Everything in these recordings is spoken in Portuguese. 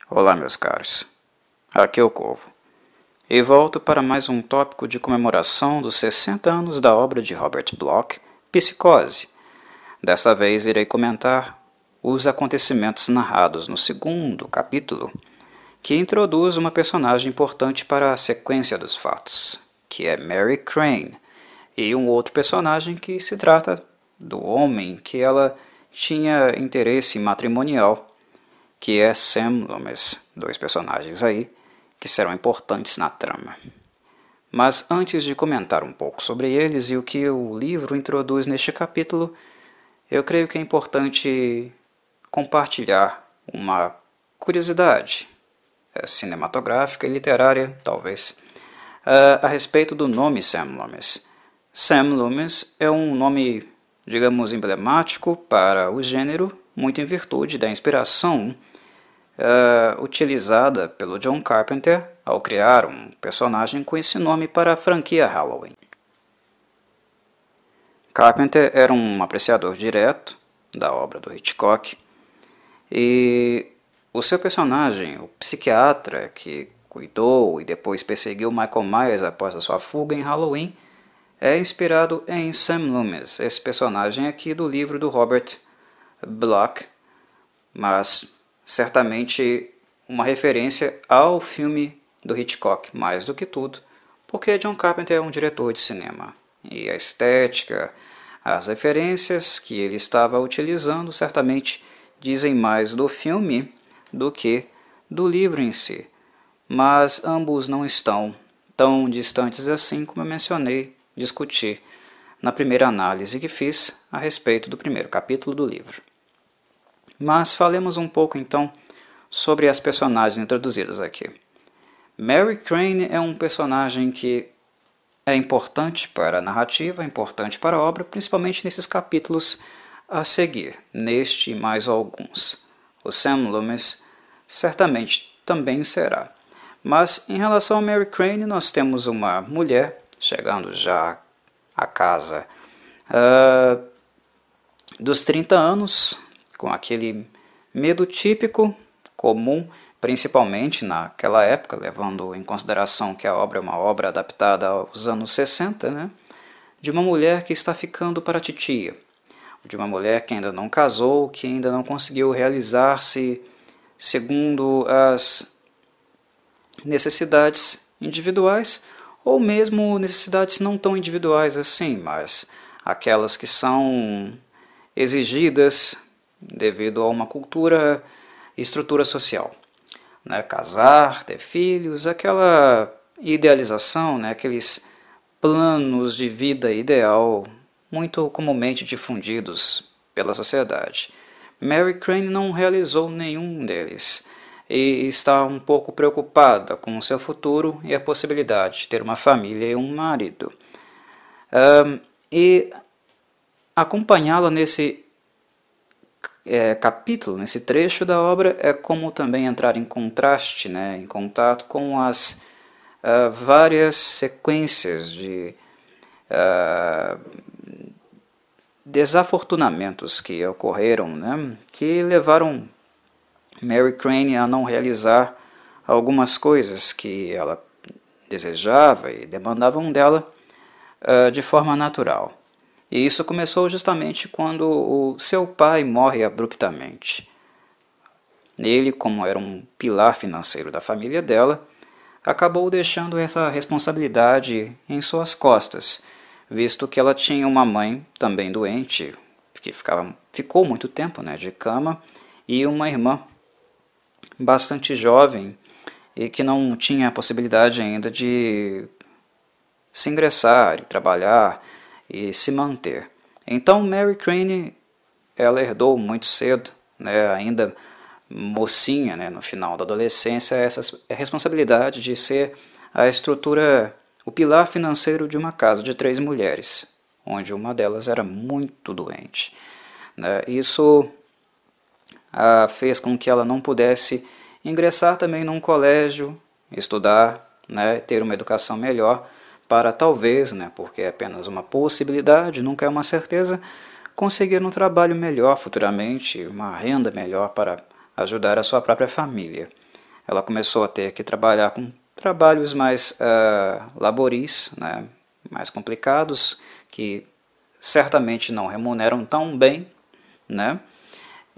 Olá, meus caros. Aqui é o Corvo. E volto para mais um tópico de comemoração dos 60 anos da obra de Robert Bloch, Psicose. Desta vez irei comentar os acontecimentos narrados no segundo capítulo, que introduz uma personagem importante para a sequência dos fatos, que é Mary Crane, e um outro personagem que se trata do homem que ela tinha interesse matrimonial, que é Sam Loomis, dois personagens aí que serão importantes na trama. Mas antes de comentar um pouco sobre eles e o que o livro introduz neste capítulo, eu creio que é importante compartilhar uma curiosidade cinematográfica e literária, talvez, a respeito do nome Sam Loomis. Sam Loomis é um nome, digamos, emblemático para o gênero, muito em virtude da inspiração utilizada pelo John Carpenter ao criar um personagem com esse nome para a franquia Halloween. Carpenter era um apreciador direto da obra do Hitchcock e o seu personagem, o psiquiatra que cuidou e depois perseguiu Michael Myers após a sua fuga em Halloween, é inspirado em Sam Loomis, esse personagem aqui do livro do Robert Bloch, mas certamente uma referência ao filme do Hitchcock, mais do que tudo, porque John Carpenter é um diretor de cinema, e a estética, as referências que ele estava utilizando certamente dizem mais do filme do que do livro em si, mas ambos não estão tão distantes assim como eu mencionei, discuti na primeira análise que fiz a respeito do primeiro capítulo do livro. Mas falemos um pouco então sobre as personagens introduzidas aqui. Mary Crane é um personagem que é importante para a narrativa, importante para a obra, principalmente nesses capítulos a seguir, neste e mais alguns. O Sam Loomis certamente também será. Mas em relação a Mary Crane, nós temos uma mulher chegando já à casa dos 30 anos, com aquele medo típico, comum, principalmente naquela época, levando em consideração que a obra é uma obra adaptada aos anos 60, né? De uma mulher que está ficando para a titia, de uma mulher que ainda não casou, que ainda não conseguiu realizar-se segundo as necessidades individuais, ou mesmo necessidades não tão individuais assim, mas aquelas que são exigidas devido a uma cultura e estrutura social, né? Casar, ter filhos, aquela idealização, né? Aqueles planos de vida ideal muito comumente difundidos pela sociedade. Mary Crane não realizou nenhum deles e está um pouco preocupada com o seu futuro e a possibilidade de ter uma família e um marido. E acompanhá-la nesse capítulo, nesse trecho da obra, é como também entrar em contraste, né, em contato com as várias sequências de desafortunamentos que ocorreram, né, que levaram Mary Crane a não realizar algumas coisas que ela desejava e demandavam dela de forma natural. E isso começou justamente quando o seu pai morre abruptamente. Ele, como era um pilar financeiro da família dela, acabou deixando essa responsabilidade em suas costas, visto que ela tinha uma mãe também doente, que ficou muito tempo, né, de cama, e uma irmã bastante jovem e que não tinha a possibilidade ainda de se ingressar e trabalhar e se manter. Então Mary Crane, ela herdou muito cedo, né, ainda mocinha, né, no final da adolescência, essa responsabilidade de ser a estrutura, o pilar financeiro de uma casa de 3 mulheres, onde uma delas era muito doente, né. Isso fez com que ela não pudesse ingressar também num colégio, estudar, né, ter uma educação melhor, para talvez, né, porque é apenas uma possibilidade, nunca é uma certeza, conseguir um trabalho melhor futuramente, uma renda melhor para ajudar a sua própria família. ela começou a ter que trabalhar com trabalhos mais laboris, né, mais complicados, que certamente não remuneram tão bem, né,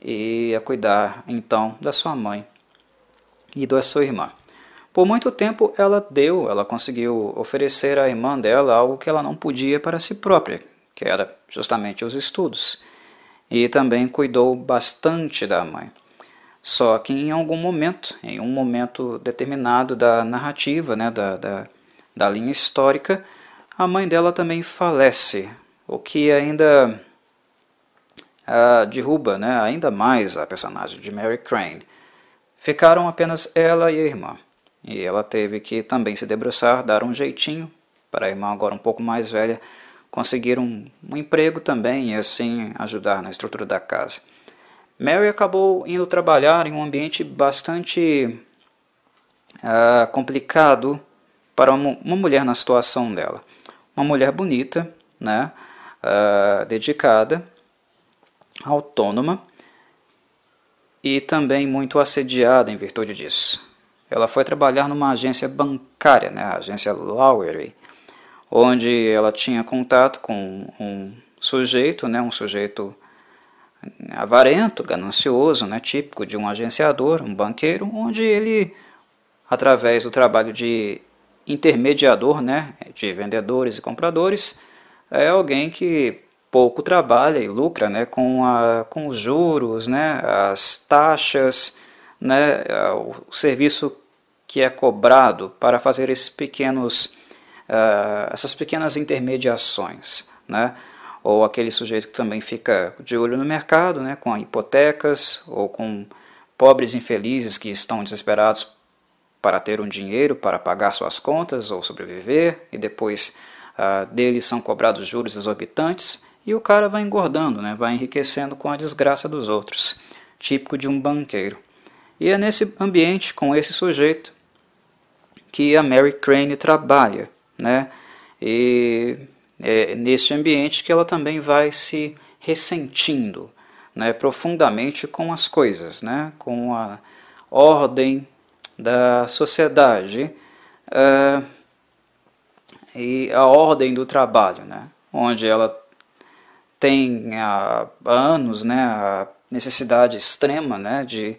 e a cuidar então da sua mãe e da sua irmã. Por muito tempo ela conseguiu oferecer à irmã dela algo que ela não podia para si própria, que era justamente os estudos, e também cuidou bastante da mãe. Só que em um momento determinado da narrativa, né, da linha histórica, a mãe dela também falece, o que ainda derruba, né, ainda mais a personagem de Mary Crane. Ficaram apenas ela e a irmã, e ela teve que também se debruçar, dar um jeitinho para a irmã, agora um pouco mais velha, conseguir um emprego também e assim ajudar na estrutura da casa. Mary acabou indo trabalhar em um ambiente bastante complicado para uma mulher na situação dela. Uma mulher bonita, né, dedicada, autônoma e também muito assediada em virtude disso. Ela foi trabalhar numa agência bancária, né, a agência Lowery, onde ela tinha contato com um sujeito, né, um sujeito avarento, ganancioso, né, típico de um agenciador, um banqueiro, onde ele, através do trabalho de intermediador, né, de vendedores e compradores, é alguém que pouco trabalha e lucra, né, com os juros, né, as taxas, né, o serviço que é cobrado para fazer essas pequenas intermediações, né, ou aquele sujeito que também fica de olho no mercado, né, com hipotecas, ou com pobres infelizes que estão desesperados para ter um dinheiro para pagar suas contas ou sobreviver, e depois deles são cobrados juros exorbitantes, e o cara vai engordando, né, vai enriquecendo com a desgraça dos outros, típico de um banqueiro. E é nesse ambiente, com esse sujeito, que a Mary Crane trabalha, né, e é neste ambiente que ela também vai se ressentindo, né, profundamente com as coisas, né, com a ordem da sociedade e a ordem do trabalho, né, onde ela tem há anos, né, a necessidade extrema, né, de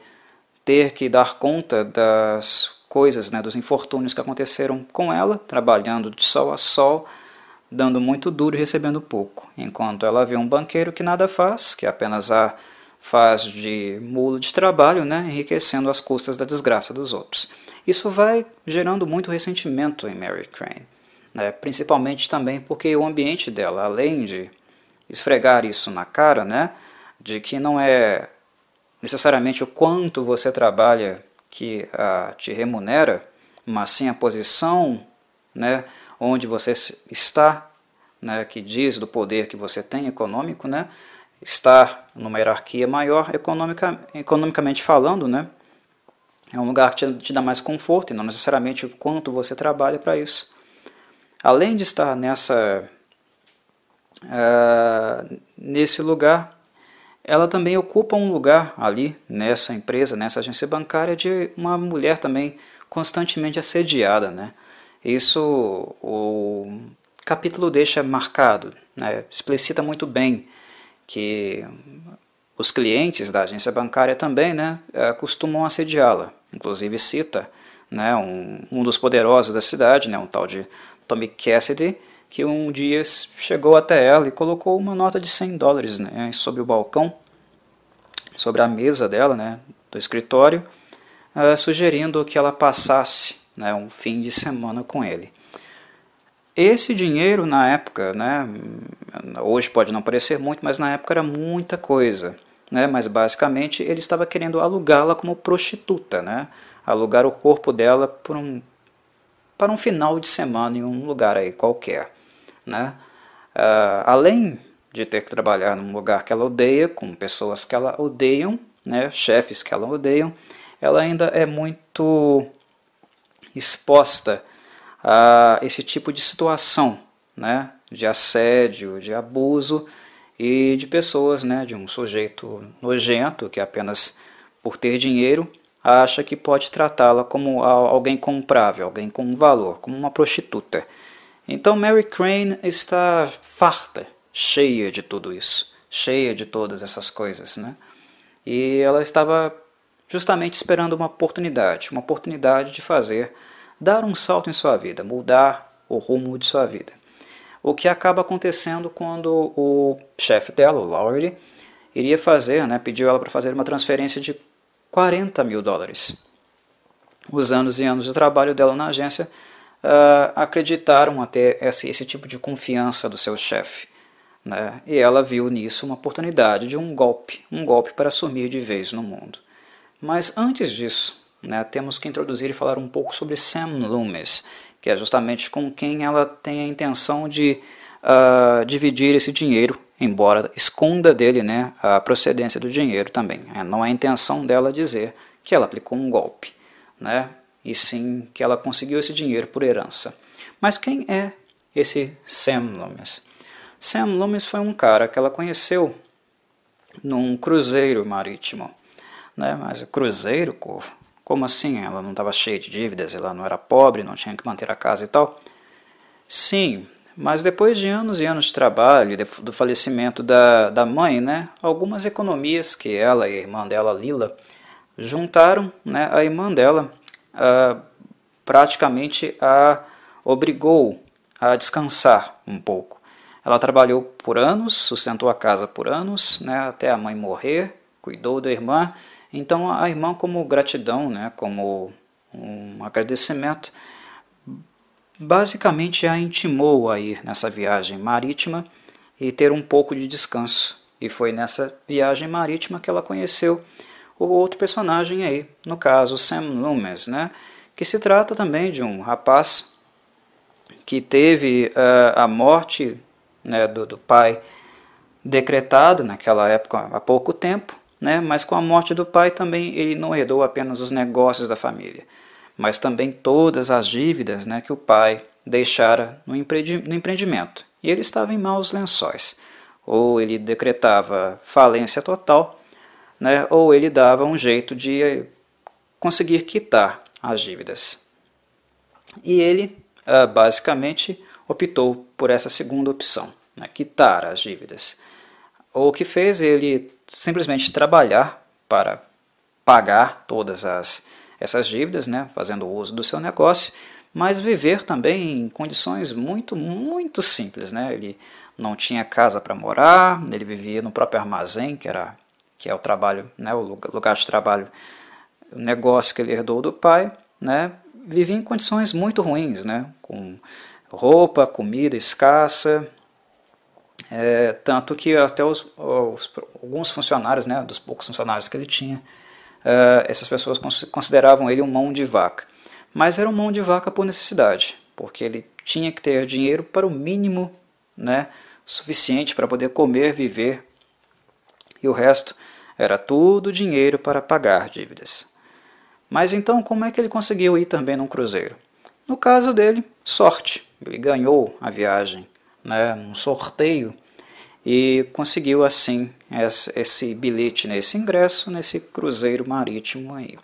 ter que dar conta das coisas, né, dos infortúnios que aconteceram com ela, trabalhando de sol a sol, dando muito duro e recebendo pouco, enquanto ela vê um banqueiro que nada faz, que apenas faz de mulo de trabalho, né, enriquecendo às custas da desgraça dos outros. Isso vai gerando muito ressentimento em Mary Crane, né, principalmente também porque o ambiente dela, além de esfregar isso na cara, né, de que não é necessariamente o quanto você trabalha que te remunera, mas sim a posição, né, onde você está, né, que diz do poder que você tem econômico, né, estar numa hierarquia maior economicamente falando, né, é um lugar que te dá mais conforto e não necessariamente o quanto você trabalha para isso. Além de estar nesse lugar, ela também ocupa um lugar ali nessa empresa, nessa agência bancária, de uma mulher também constantemente assediada, né? Isso o capítulo deixa marcado, né? Explicita muito bem que os clientes da agência bancária também, né, costumam assediá-la. Inclusive cita, né, um dos poderosos da cidade, né, um tal de Tommy Cassidy, que um dia chegou até ela e colocou uma nota de $100, né, sobre o balcão, sobre a mesa dela, né, do escritório, sugerindo que ela passasse, né, um fim de semana com ele. Esse dinheiro na época, né, hoje pode não parecer muito, mas na época era muita coisa, né, mas basicamente ele estava querendo alugá-la como prostituta, né, alugar o corpo dela para um final de semana em um lugar aí qualquer, né. Além de ter que trabalhar num lugar que ela odeia, com pessoas que ela odeiam, né, chefes que ela odeiam, ela ainda é muito exposta a esse tipo de situação, né, de assédio, de abuso e de pessoas, né, de um sujeito nojento que apenas por ter dinheiro acha que pode tratá-la como alguém comprável, alguém com valor, como uma prostituta. Então Mary Crane está farta, cheia de tudo isso, cheia de todas essas coisas, né? E ela estava justamente esperando uma oportunidade de dar um salto em sua vida, mudar o rumo de sua vida. O que acaba acontecendo quando o chefe dela, o Lowry, iria fazer, né, pediu ela para fazer uma transferência de $40 mil. Os anos e anos de trabalho dela na agência acreditaram até esse tipo de confiança do seu chefe, né? E ela viu nisso uma oportunidade de um golpe para sumir de vez no mundo. Mas antes disso, né, temos que introduzir e falar um pouco sobre Sam Loomis, que é justamente com quem ela tem a intenção de dividir esse dinheiro, embora esconda dele, né, a procedência do dinheiro também. Não é a intenção dela dizer que ela aplicou um golpe, né, e sim que ela conseguiu esse dinheiro por herança. Mas quem é esse Sam Loomis? Sam Loomis foi um cara que ela conheceu num cruzeiro marítimo. Né? Mas cruzeiro, como assim? Ela não estava cheia de dívidas, ela não era pobre, não tinha que manter a casa e tal? Sim, mas depois de anos e anos de trabalho, do falecimento da mãe, né, algumas economias que ela e a irmã dela, Lila, juntaram, né, a irmã dela praticamente a obrigou a descansar um pouco. Ela trabalhou por anos, sustentou a casa por anos, né, até a mãe morrer, cuidou da irmã. Então a irmã, como gratidão, né, como um agradecimento, basicamente a intimou a ir nessa viagem marítima e ter um pouco de descanso. E foi nessa viagem marítima que ela conheceu o outro personagem aí, no caso Sam Loomis, né, que se trata também de um rapaz que teve a morte, né, do pai decretada naquela época há pouco tempo, né, mas com a morte do pai também ele não herdou apenas os negócios da família, mas também todas as dívidas, né, que o pai deixara no empreendimento. E ele estava em maus lençóis. Ou ele decretava falência total, né, ou ele dava um jeito de conseguir quitar as dívidas. E ele basicamente optou por essa segunda opção, né, quitar as dívidas. O que fez ele simplesmente trabalhar para pagar todas essas dívidas, né, fazendo uso do seu negócio, mas viver também em condições muito, muito simples. Né? Ele não tinha casa para morar, ele vivia no próprio armazém, que é o trabalho, né, o lugar de trabalho, o negócio que ele herdou do pai, né? Vivia em condições muito ruins, né? Com roupa, comida escassa, tanto que até alguns funcionários, né, dos poucos funcionários que ele tinha, essas pessoas consideravam ele um mão de vaca. Mas era um mão de vaca por necessidade, porque ele tinha que ter dinheiro para o mínimo, né, suficiente para poder comer, viver, e o resto era tudo dinheiro para pagar dívidas. Mas então como é que ele conseguiu ir também num cruzeiro? No caso dele, sorte. Ele ganhou a viagem, né, num sorteio, e conseguiu assim esse bilhete, né, esse ingresso nesse cruzeiro marítimo aí.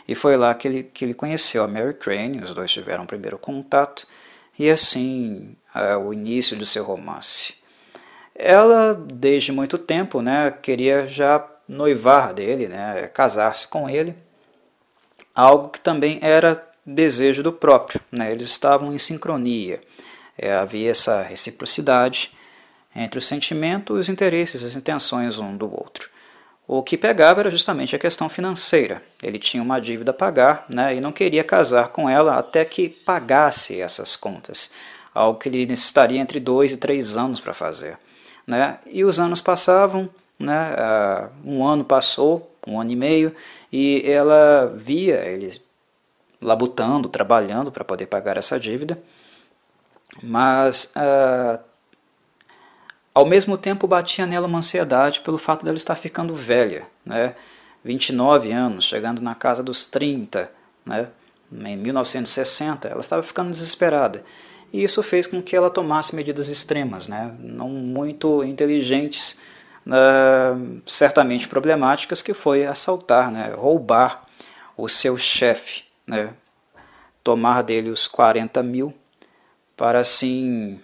E foi lá que ele conheceu a Mary Crane, os dois tiveram o primeiro contato, e assim o início do seu romance. Ela, desde muito tempo, né, queria já noivar dele, né, casar-se com ele, algo que também era desejo do próprio, né, eles estavam em sincronia, havia essa reciprocidade entre o sentimento, os interesses, as intenções um do outro. O que pegava era justamente a questão financeira. Ele tinha uma dívida a pagar, né, e não queria casar com ela até que pagasse essas contas, algo que ele necessitaria entre 2 e 3 anos para fazer. Né, e os anos passavam, né, um ano passou, 1 ano e meio, e ela via ele labutando, trabalhando para poder pagar essa dívida, mas ao mesmo tempo batia nela uma ansiedade pelo fato dela estar ficando velha, né? 29 anos, chegando na casa dos 30, né? Em 1960, ela estava ficando desesperada. E isso fez com que ela tomasse medidas extremas, né? Não muito inteligentes, certamente problemáticas, que foi assaltar, né? Roubar o seu chefe, né, tomar dele os 40 mil para assim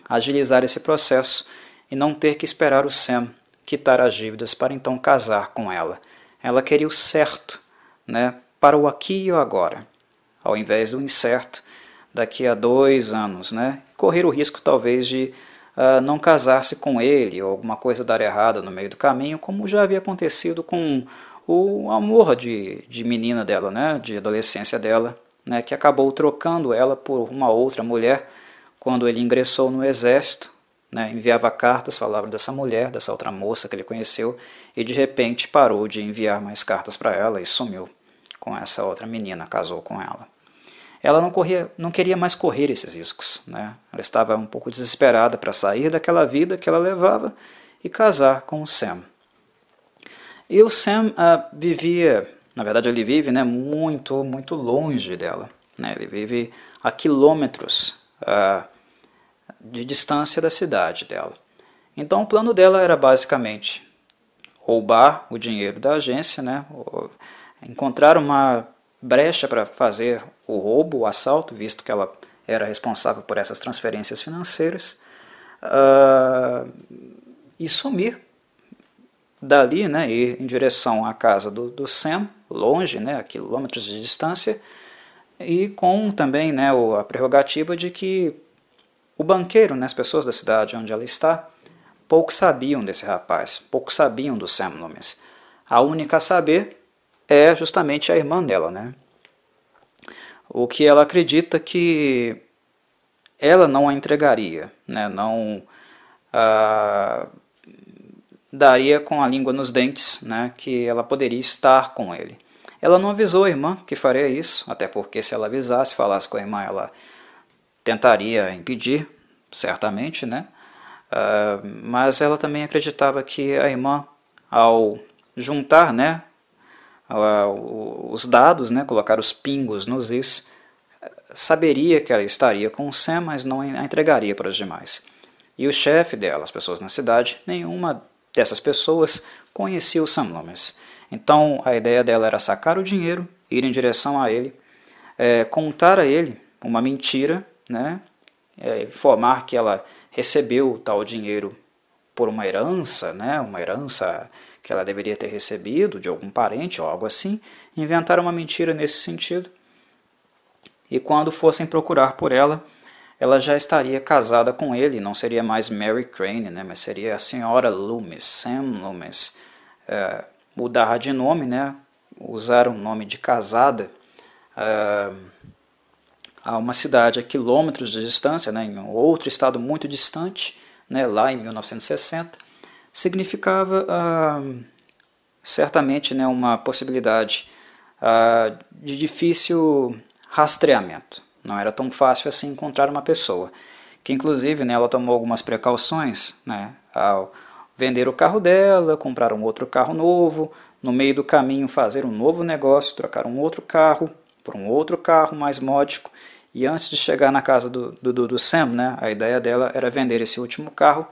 agilizar esse processo e não ter que esperar o Sam quitar as dívidas para então casar com ela. Ela queria o certo, né, para o aqui e o agora, ao invés do incerto daqui a 2 anos, né, correr o risco talvez de não casar-se com ele ou alguma coisa dar errada no meio do caminho, como já havia acontecido com o amor de menina dela, né, de adolescência dela, né, que acabou trocando ela por uma outra mulher quando ele ingressou no exército, né, enviava cartas, falava dessa mulher, dessa outra moça que ele conheceu, e de repente parou de enviar mais cartas para ela e sumiu com essa outra menina, casou com ela. Ela não queria mais correr esses riscos, né? Ela estava um pouco desesperada para sair daquela vida que ela levava e casar com o Sam. E o Sam vivia, na verdade ele vive, né, muito, muito longe dela, né? Ele vive a quilômetros de distância da cidade dela. Então o plano dela era basicamente roubar o dinheiro da agência, né? Encontrar uma brecha para fazer o roubo, o assalto, visto que ela era responsável por essas transferências financeiras, e sumir dali, né, ir em direção à casa do Sam, longe, né, a quilômetros de distância, e com também, né, a prerrogativa de que o banqueiro, né, as pessoas da cidade onde ela está, pouco sabiam desse rapaz, pouco sabiam do Sam Loomis. A única a saber é justamente a irmã dela, né? O que ela acredita que ela não a entregaria, né? Não daria com a língua nos dentes, né? Que ela poderia estar com ele. Ela não avisou a irmã que faria isso, até porque se ela avisasse, falasse com a irmã, ela tentaria impedir, certamente, né? Mas ela também acreditava que a irmã, ao juntar, né, os dados, né, colocar os pingos nos is, saberia que ela estaria com o Sam, mas não a entregaria para os demais. E o chefe dela, as pessoas na cidade, nenhuma dessas pessoas conhecia o Sam Loomis. Então a ideia dela era sacar o dinheiro, ir em direção a ele, contar a ele uma mentira, né, informar que ela recebeu tal dinheiro por uma herança, né, uma herança que ela deveria ter recebido de algum parente ou algo assim, inventar uma mentira nesse sentido. E quando fossem procurar por ela, ela já estaria casada com ele, não seria mais Mary Crane, né, mas seria a senhora Loomis, Sam Loomis. Mudar de nome, né, usar um nome de casada a uma cidade a quilômetros de distância, né, em um outro estado muito distante, né, lá em 1960, significava certamente, né, uma possibilidade de difícil rastreamento. Não era tão fácil assim encontrar uma pessoa, que inclusive, né, ela tomou algumas precauções, né, ao vender o carro dela, comprar um outro carro novo, no meio do caminho fazer um novo negócio, trocar um outro carro por um outro carro mais módico. E antes de chegar na casa do Sam, né, a ideia dela era vender esse último carro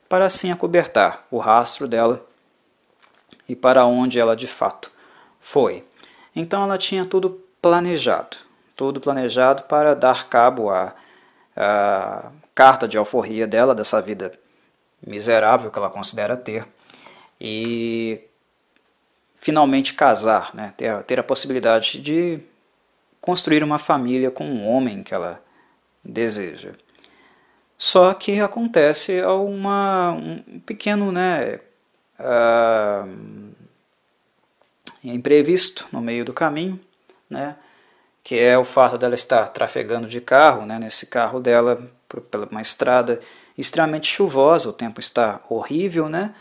para assim acobertar o rastro dela e para onde ela de fato foi. Então ela tinha tudo planejado para dar cabo à carta de alforria dela, dessa vida miserável que ela considera ter, e finalmente casar, né, ter a possibilidade de construir uma família com um homem que ela deseja. Só que acontece um pequeno, né, imprevisto no meio do caminho, né, que é o fato dela estar trafegando de carro, né, nesse carro dela por uma estrada extremamente chuvosa, o tempo está horrível, né,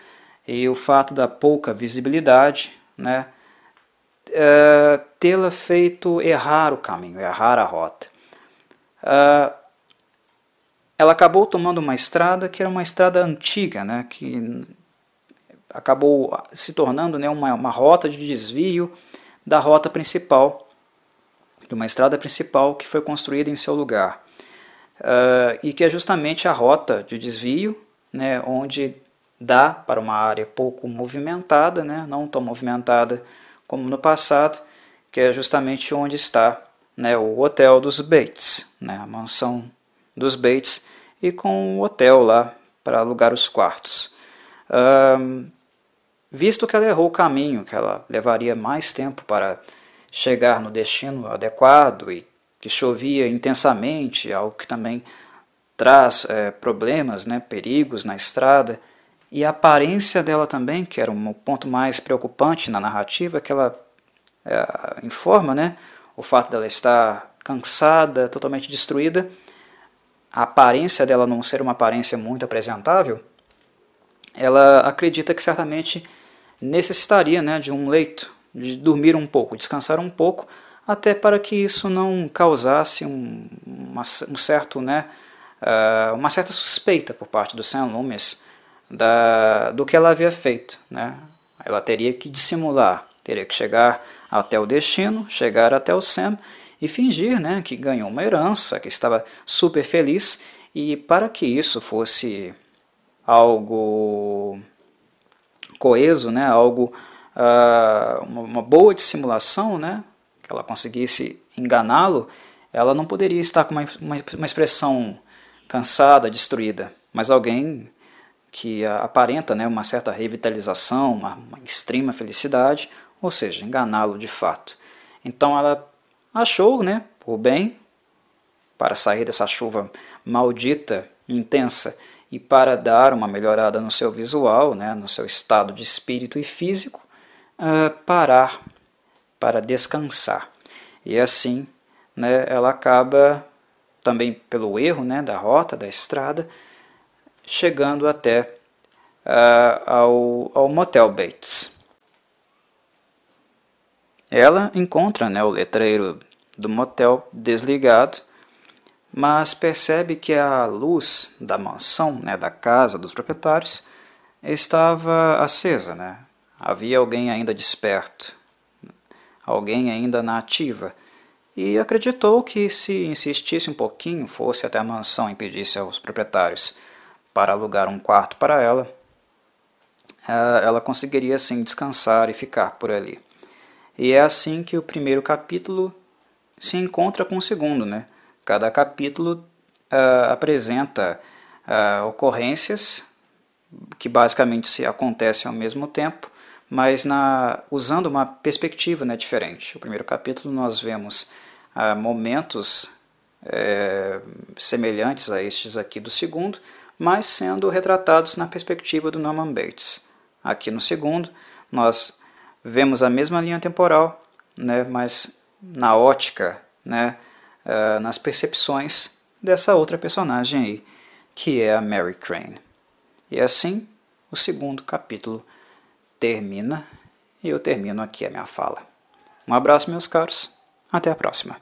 e o fato da pouca visibilidade, né, tê-la feito errar o caminho, errar a rota. Ela acabou tomando uma estrada que era uma estrada antiga, né, que acabou se tornando, né, uma rota de desvio da rota principal, de uma estrada principal que foi construída em seu lugar. E que é justamente a rota de desvio, né, onde dá para uma área pouco movimentada, né, não tão movimentada como no passado, que é justamente onde está, né, o hotel dos Bates, né, a mansão dos Bates, e com o hotel lá para alugar os quartos. Visto que ela errou o caminho, que ela levaria mais tempo para chegar no destino adequado e que chovia intensamente, algo que também traz problemas, né, perigos na estrada, e a aparência dela também, que era um ponto mais preocupante na narrativa, que ela informa, né, o fato dela estar cansada, totalmente destruída, a aparência dela não ser uma aparência muito apresentável, ela acredita que certamente necessitaria, né, de um leito, de dormir um pouco, descansar um pouco, até para que isso não causasse uma certa suspeita por parte do Sam Loomis do que ela havia feito, né? Ela teria que dissimular, teria que chegar até o destino, chegar até o Sam e fingir, né, que ganhou uma herança, que estava super feliz, e para que isso fosse algo coeso, né, algo, uma boa dissimulação, né, que ela conseguisse enganá-lo, ela não poderia estar com uma expressão cansada, destruída, mas alguém que aparenta, né, uma certa revitalização, uma extrema felicidade, ou seja, enganá-lo de fato. Então ela achou, né, por bem, para sair dessa chuva maldita, intensa, e para dar uma melhorada no seu visual, né, no seu estado de espírito e físico, parar para descansar. E assim, né, ela acaba, também pelo erro, né, da rota, da estrada, chegando até ao Motel Bates. Ela encontra, né, o letreiro do motel desligado, mas percebe que a luz da mansão, né, da casa dos proprietários, estava acesa, né? Havia alguém ainda desperto, alguém ainda na ativa, e acreditou que se insistisse um pouquinho, fosse até a mansão e pedisse aos proprietários para alugar um quarto para ela, ela conseguiria assim descansar e ficar por ali. E é assim que o primeiro capítulo se encontra com o segundo, né? Cada capítulo apresenta ocorrências que basicamente se acontecem ao mesmo tempo, mas usando uma perspectiva, né, diferente. O primeiro capítulo nós vemos momentos semelhantes a estes aqui do segundo, mas sendo retratados na perspectiva do Norman Bates. Aqui no segundo nós vemos a mesma linha temporal, né, mas na ótica, né, nas percepções dessa outra personagem aí, que é a Mary Crane. E assim, o segundo capítulo termina, e eu termino aqui a minha fala. Um abraço, meus caros, até a próxima.